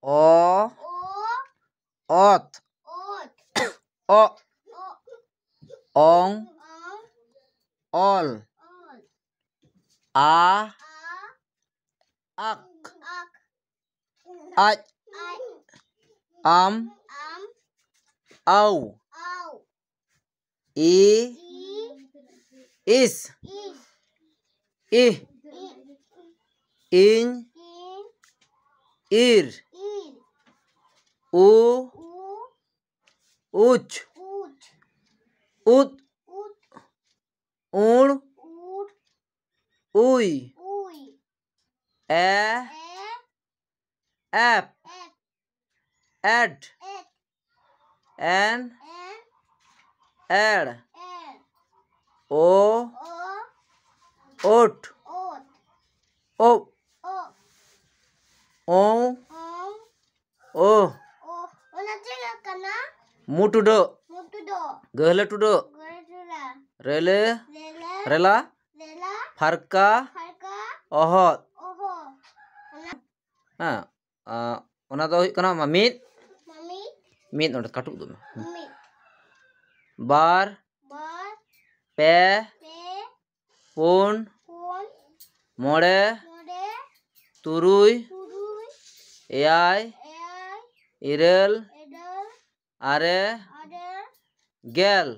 O ot o ong ol a ak aj am au I is ih in ir u uch ut ur uy ep ed en ed o ot o o mutudo gehla tudo rele rela farka ohot ona do huᱭᱩᱜ ᱠᱟᱱᱟ mid mid onde katuk do bar pe pun mole turuy eyay irel are gel